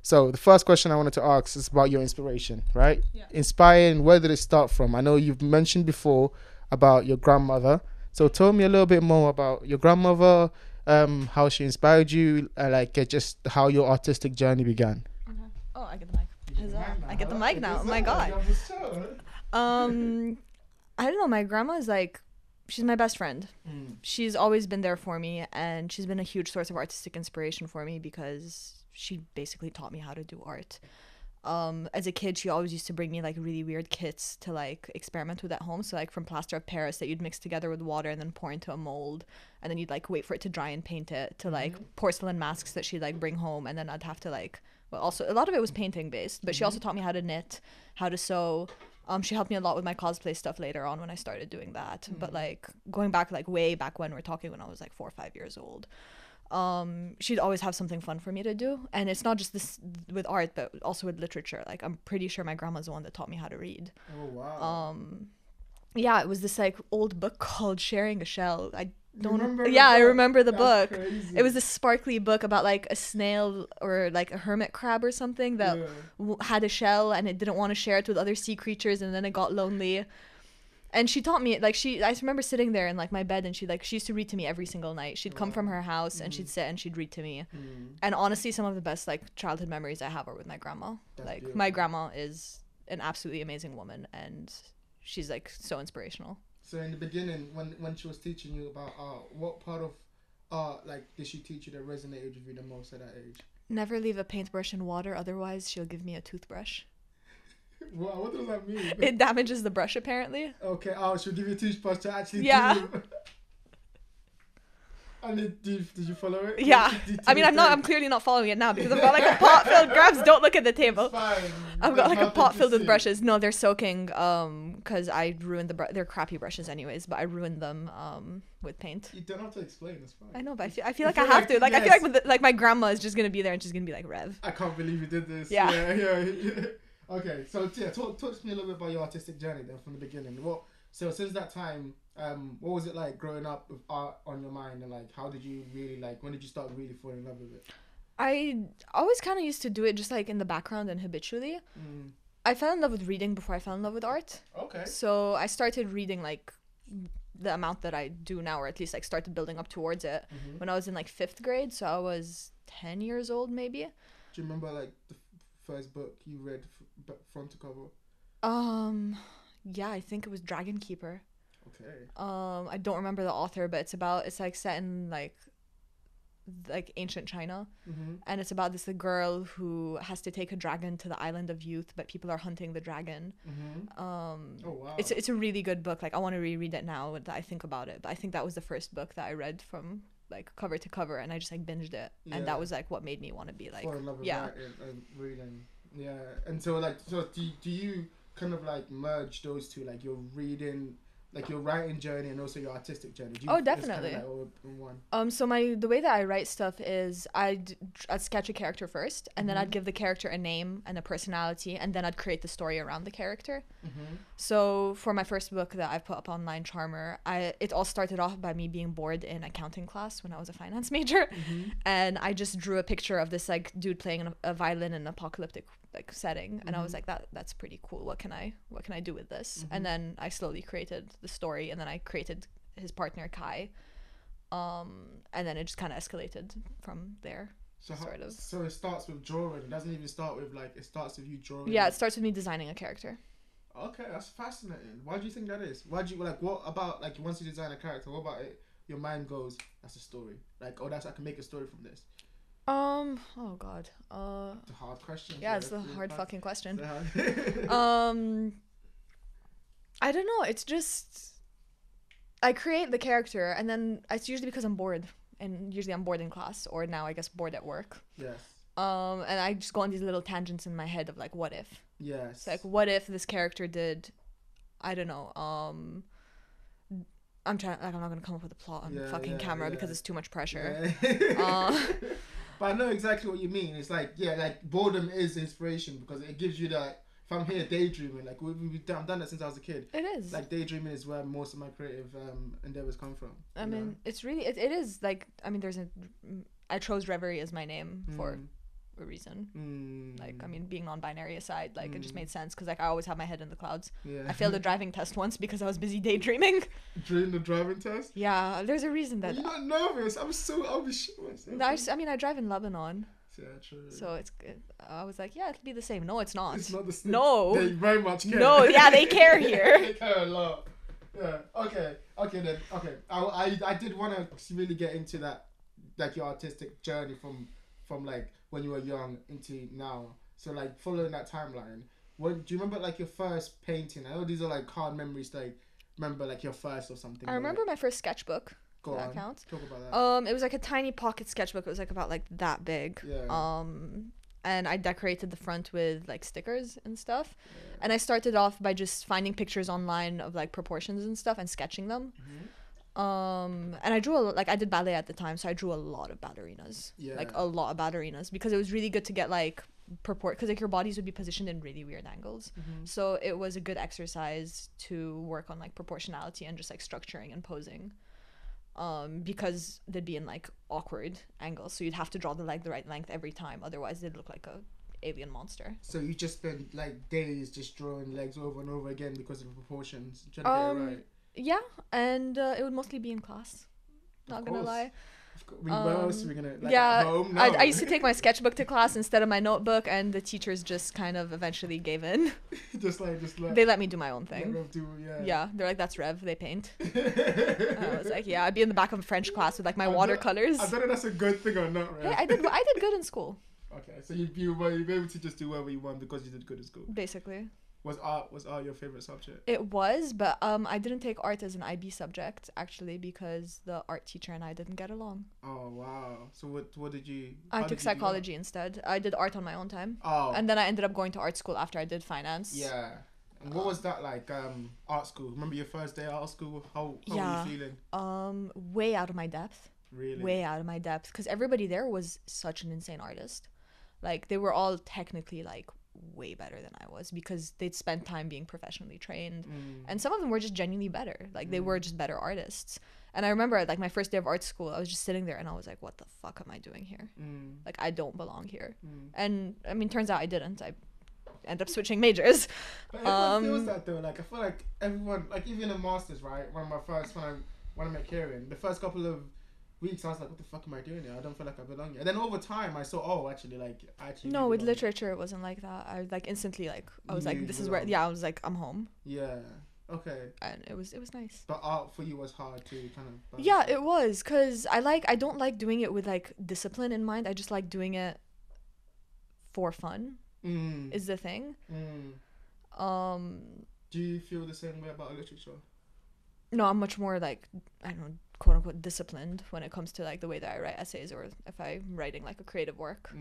So the first question I wanted to ask is about your inspiration, right? Yeah. Inspiring, where did it start from? I know you've mentioned before about your grandmother. So tell me a little bit more about your grandmother, how she inspired you, just how your artistic journey began. Oh, I get the mic. Huzzah. I get the mic now. Oh my god. I don't know. My grandma is like, she's my best friend. She's always been there for me, and she's been a huge source of artistic inspiration for me because she basically taught me how to do art. As a kid, she always used to bring me like really weird kits to like experiment with at home. So like from plaster of Paris that you'd mix together with water and then pour into a mold, and then you'd like wait for it to dry and paint it, to like porcelain masks that she'd like bring home, and then I'd have to like, well, also a lot of it was painting based, but she also taught me how to knit, how to sew. She helped me a lot with my cosplay stuff later on when I started doing that. But like going back like way back when, we're talking when I was like 4 or 5 years old. She'd always have something fun for me to do, and it's not just this with art, but also with literature. Like I'm pretty sure my grandma's the one that taught me how to read. Oh wow. Yeah, it was this like old book called Sharing a Shell. I I remember the book. Crazy. It was this sparkly book about like a snail or like a hermit crab or something that had a shell, and it didn't want to share it with other sea creatures, and then it got lonely. And she taught me, like, I remember sitting there in like my bed, and she used to read to me every single night. She'd come from her house and she'd sit and she'd read to me. And honestly, some of the best like childhood memories I have are with my grandma. That's like beautiful. My grandma is an absolutely amazing woman, and she's like so inspirational. So in the beginning, when she was teaching you about art, what part of art did she teach you that resonated with you the most at that age? Never leave a paintbrush in water, otherwise she'll give me a toothbrush. What does that mean? It damages the brush, apparently. Okay, she'll give you a toothbrush to actually Yeah. do. And did you follow it? Yeah. I mean, I'm clearly not following it now because I've got like a pot filled. Grabs, don't look at the table. It's fine. I've got like a There's pot nothing filled to with see. brushes. No, they're soaking because I ruined they're crappy brushes anyways, but I ruined them with paint. You don't have to explain. It's fine. I know, but I feel like feel I have like- to. Like I feel yes. like like my grandma is just gonna be there and she's gonna be like, Rev. I can't believe you did this. Yeah. Yeah. Okay, so yeah, talk to me a little bit about your artistic journey then from the beginning. So since that time, what was it like growing up with art on your mind, and like how did you really when did you start really falling in love with it? I always kind of used to do it just like in the background and habitually. I fell in love with reading before I fell in love with art. Okay. So I started reading like the amount that I do now, or at least like started building up towards it when I was in like 5th grade. So I was 10 years old maybe. Do you remember like the first book you read front to cover? Yeah, I think it was Dragon Keeper. Okay. I don't remember the author, but it's like set in like ancient China, and it's about this girl who has to take a dragon to the island of youth, but people are hunting the dragon. Oh wow. It's a really good book. Like I want to reread it now that I think about it, but I think that was the first book that I read from like cover to cover, and I just like binged it, and that was like what made me want to be like fall in love with writing and reading. Yeah, and so do you kind of like merge those two, like your reading, like your writing journey and also your artistic journey? Do you, Oh, it's definitely. kind of like all in one? So the way that I write stuff is I'd sketch a character first, and then I'd give the character a name and a personality, and then I'd create the story around the character. So for my first book that I've put up online, Charmer, it all started off by me being bored in accounting class when I was a finance major, and I just drew a picture of this like dude playing a violin in an apocalyptic like setting, and I was like, that's pretty cool. What can I do with this? And then I slowly created the story, and then I created his partner Kai. And then it just kind of escalated from there. So sort of. So it starts with drawing. It doesn't even start with it starts with you drawing. Yeah, it starts with me designing a character. Okay, that's fascinating. Why do you think that is? Why do you what about once you design a character, what about it? Your mind goes, that's a story. I can make a story from this. Oh god. It's a hard question. Yeah, it's a hard fucking question. It's I don't know. It's just I create the character, and then it's usually because I'm bored, and usually I'm bored in class, or now I guess bored at work. Yes. And I just go on these little tangents in my head of like, what if? Yes. It's like, what if this character did, I don't know. I'm trying. Like, I'm not gonna come up with a plot on fucking camera because it's too much pressure. Yeah. But I know exactly what you mean. It's boredom is inspiration because it gives you that. If I'm here daydreaming, I've done that since I was a kid. It is. Like daydreaming is where most of my creative endeavors come from. I mean, it's really it is like, I mean, I chose Reverie as my name for a reason. Mm. Like, I mean, being non-binary aside, like, it just made sense because, like, I always have my head in the clouds. Yeah. I failed a driving test once because I was busy daydreaming. During the driving test? Yeah, there's a reason that. You're not nervous. I'll be shit myself. I mean, I drive in Lebanon. Yeah, true. So it's good. I was like, yeah, it'll be the same. No, it's not. It's not the same. No. They very much care. No, yeah, they care here. They care a lot. Yeah. Okay. Then. Okay. I did want to really get into that, like your artistic journey from like when you were young into now. So like following that timeline, what do you remember like your first painting? I know these are like hard memories. Like remember like your first or something. I remember my first sketchbook. Go that on. counts. Talk about that. It was like a tiny pocket sketchbook. It was like about like that big. Yeah. And I decorated the front with like stickers and stuff. Yeah. And I started off by just finding pictures online of like proportions and stuff and sketching them. Mm-hmm. And I drew I did ballet at the time, so I drew a lot of ballerinas. Yeah. Like a lot of ballerinas because it was really good to get like because like your bodies would be positioned in really weird angles. Mm-hmm. So it was a good exercise to work on like proportionality and just like structuring and posing. Because they'd be in like awkward angles, so you'd have to draw the leg the right length every time, otherwise they'd look like a alien monster. So you just spent like days just drawing legs over and over again because of the proportions, trying to get it right. Yeah, and it would mostly be in class, not gonna lie. Where else are we gonna, like, yeah, at home? No. I used to take my sketchbook to class instead of my notebook, and the teachers just kind of eventually gave in. just like they let me do my own thing. Yeah, they're like, that's Rev, they paint. I was like, yeah, I'd be in the back of a French class with like my watercolors. I don't know if that's a good thing or not, Rev. Hey, I did good in school. Okay, so you'd be able to just do whatever you want because you did good in school. Basically. Was art your favorite subject? It was, but I didn't take art as an IB subject actually because the art teacher and I didn't get along. Oh wow! So what did you? I took psychology instead. I did art on my own time. Oh. And then I ended up going to art school after I did finance. Yeah. And what was that like? Art school. Remember your first day at art school? How were you feeling? Way out of my depth. Really? Way out of my depth because everybody there was such an insane artist. Like they were all technically like way better than I was because they'd spent time being professionally trained, and some of them were just genuinely better. Like they were just better artists. And I remember like my first day of art school, I was just sitting there and I was like, what the fuck am I doing here? Like I don't belong here. And I mean, turns out I didn't. I ended up switching majors. But everyone feels that though. Like I feel like everyone, like even in masters, right? When I met Kieran, the first couple of weeks I was like, what the fuck am I doing here? I don't feel like I belong here. And then over time I saw, actually no, with literature it wasn't like that. I like instantly like I was like, this is where I was like, I'm home. Yeah. Okay. And it was nice. But art for you was hard to kind of yeah, it was, because I don't like doing it with like discipline in mind. I just like doing it for fun is the thing. Do you feel the same way about literature? No, I'm much more like, I don't know, quote unquote disciplined when it comes to like the way that I write essays or if I'm writing like a creative work.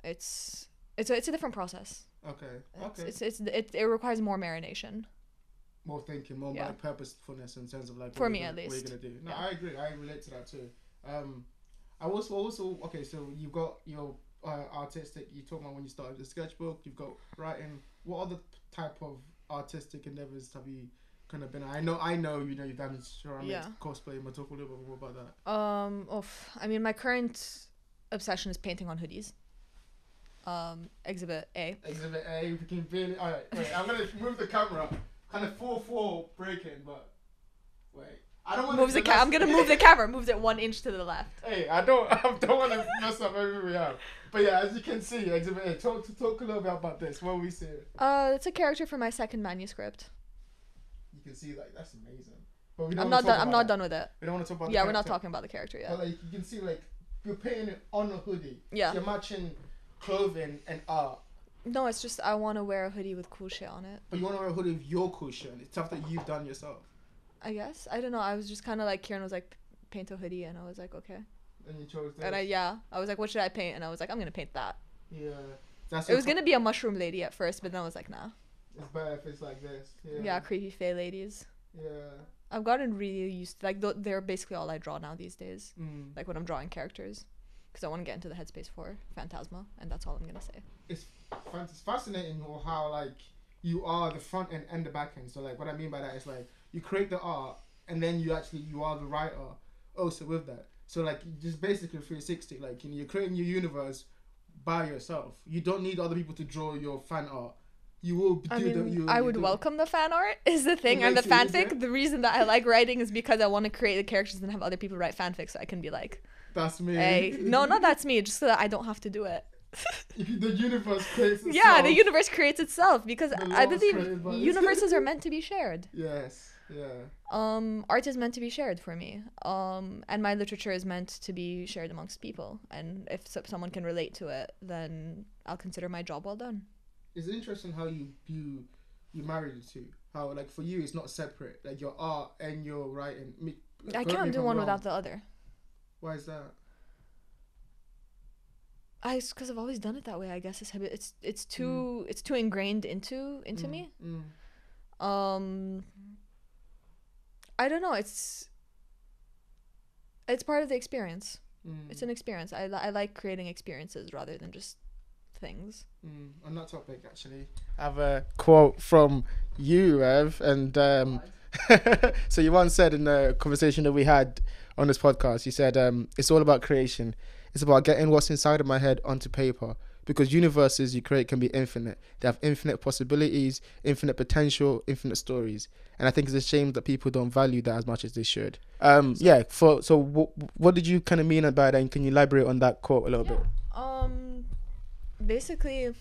It's a different process. Okay. It requires more marination. More thinking, more like purposefulness in terms of like for me at least. What you're gonna do. No, I agree. I relate to that too. I also okay. So you've got your artistic. You talk about when you started the sketchbook. You've got writing. What other type of artistic endeavors have you kind of been? I know. You've done ceramics, cosplay. We'll talk a little bit more about that. I mean, my current obsession is painting on hoodies. Exhibit A. Exhibit A. We can barely. All right. Wait. I'm gonna move the camera. Kind of 4-4 breaking, but wait. I don't want to. I'm gonna move the camera. Moves it 1 inch to the left. Hey, I don't want to mess up everything we have. But yeah, as you can see, Exhibit A. Talk a little bit about this. What are we seeing? It's a character from my second manuscript. You can see like that's amazing. But we I'm not done with it. We don't want to talk about. Yeah, we're not talking about the character yet. But like you can see, like you're painting it on a hoodie. Yeah. So you're matching clothing and art. No, it's just I want to wear a hoodie with cool shit on it. But you want to wear a hoodie with your cool shit on it. It's stuff that you've done yourself. I guess. I don't know. I was just kind of like, Kieran was like, paint a hoodie. And I was like, okay. And you chose that? And I was like, what should I paint? And I was like, I'm going to paint that. Yeah. It was going to be a mushroom lady at first, but then I was like, nah. It's better if it's like this. Yeah, creepy fae ladies. Yeah. I've gotten really used to, like, they're basically all I draw now these days. Like when I'm drawing characters. Because I want to get into the headspace for Phantasma, and that's all I'm gonna say. It's fascinating how like you are the front end and the back end. So like what I mean by that is like you create the art and then you are the writer also with that. So like just basically 360. Like you're creating your universe by yourself. You don't need other people to draw your fan art. You will I do mean, the. I would welcome the fan art. Is the thing, and the fanfic. The reason that I like writing is because I want to create the characters and have other people write fanfic, so I can be like, "That's me." Hey, no, not that's me. Just so that I don't have to do it. The universe creates itself. Yeah, the universe creates itself because I believe universes are meant to be shared. Yes. Yeah. Art is meant to be shared for me. And my literature is meant to be shared amongst people. And if someone can relate to it, then I'll consider my job well done. It's interesting how you married the two. How like for you it's not separate. Like your art and your writing. I can't do one without the other. Why is that? Because I've always done it that way. I guess it's too ingrained into me. I don't know. It's part of the experience. It's an experience. I like creating experiences rather than just things. On that topic, actually, I have a quote from you, Ev, and so you once said in a conversation that we had on this podcast, you said, "It's all about creation. It's about getting what's inside of my head onto paper." Because universes you create can be infinite. They have infinite possibilities, infinite potential, infinite stories. And I think it's a shame that people don't value that as much as they should. What did you kind of mean by that? And can you elaborate on that quote a little bit? Basically,